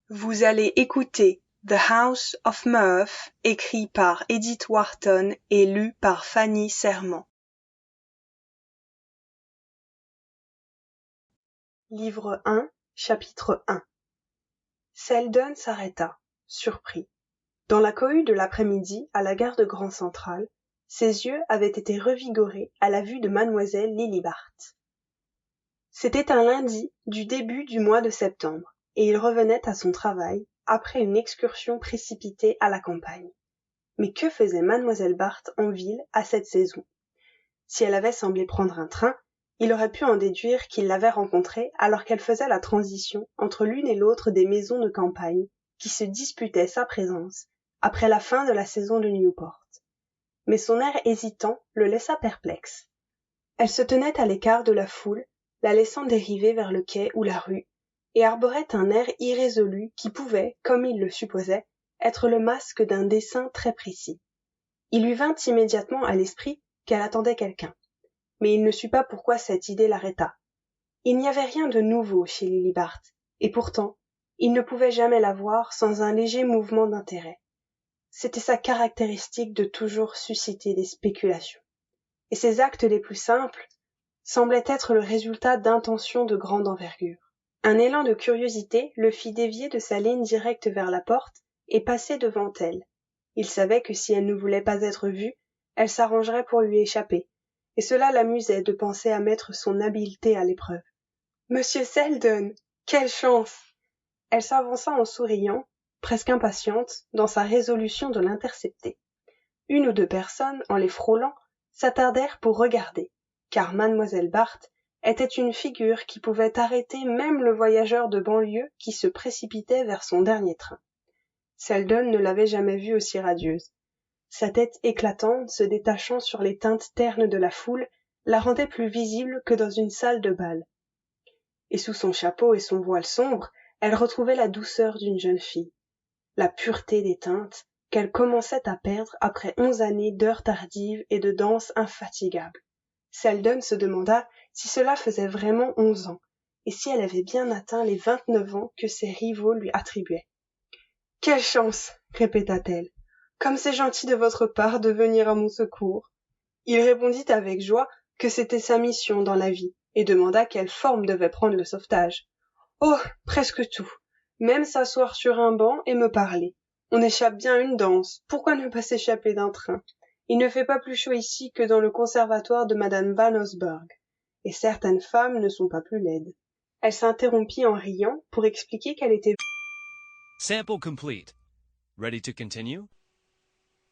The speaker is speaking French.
Vous allez écouter The House of Mirth, écrit par Edith Wharton et lu par Fanny Serment. Livre 1, chapitre 1. Selden s'arrêta, surpris. Dans la cohue de l'après-midi, à la gare de Grand Central, ses yeux avaient été revigorés à la vue de mademoiselle Lillibart. C'était un lundi du début du mois de septembre, et il revenait à son travail après une excursion précipitée à la campagne. Mais que faisait mademoiselle Barth en ville à cette saison? Si elle avait semblé prendre un train, il aurait pu en déduire qu'il l'avait rencontrée alors qu'elle faisait la transition entre l'une et l'autre des maisons de campagne qui se disputaient sa présence après la fin de la saison de Newport. Mais son air hésitant le laissa perplexe. Elle se tenait à l'écart de la foule, la laissant dériver vers le quai ou la rue, et arborait un air irrésolu qui pouvait, comme il le supposait, être le masque d'un dessein très précis. Il lui vint immédiatement à l'esprit qu'elle attendait quelqu'un, mais il ne sut pas pourquoi cette idée l'arrêta. Il n'y avait rien de nouveau chez Lillibart, et pourtant, il ne pouvait jamais la voir sans un léger mouvement d'intérêt. C'était sa caractéristique de toujours susciter des spéculations. Et ses actes les plus simples semblaient être le résultat d'intentions de grande envergure. Un élan de curiosité le fit dévier de sa ligne directe vers la porte et passer devant elle. Il savait que si elle ne voulait pas être vue, elle s'arrangerait pour lui échapper, et cela l'amusait de penser à mettre son habileté à l'épreuve. « Monsieur Selden, quelle chance !» Elle s'avança en souriant, presque impatiente, dans sa résolution de l'intercepter. Une ou deux personnes, en les frôlant, s'attardèrent pour regarder, car mademoiselle Barth était une figure qui pouvait arrêter même le voyageur de banlieue qui se précipitait vers son dernier train. Selden ne l'avait jamais vue aussi radieuse. Sa tête éclatante, se détachant sur les teintes ternes de la foule, la rendait plus visible que dans une salle de bal. Et sous son chapeau et son voile sombre, elle retrouvait la douceur d'une jeune fille, la pureté des teintes qu'elle commençait à perdre après 11 années d'heures tardives et de danses infatigables. Selden se demanda si cela faisait vraiment 11 ans, et si elle avait bien atteint les 29 ans que ses rivaux lui attribuaient. « Quelle chance !» répéta-t-elle. « Comme c'est gentil de votre part de venir à mon secours. » Il répondit avec joie que c'était sa mission dans la vie, et demanda quelle forme devait prendre le sauvetage. « Oh, presque tout. Même s'asseoir sur un banc et me parler. On échappe bien à une danse, pourquoi ne pas s'échapper d'un train? Il ne fait pas plus chaud ici que dans le conservatoire de madame Van Osburgh, et certaines femmes ne sont pas plus laides. » Elle s'interrompit en riant pour expliquer qu'elle était... Sample complete. Ready to continue?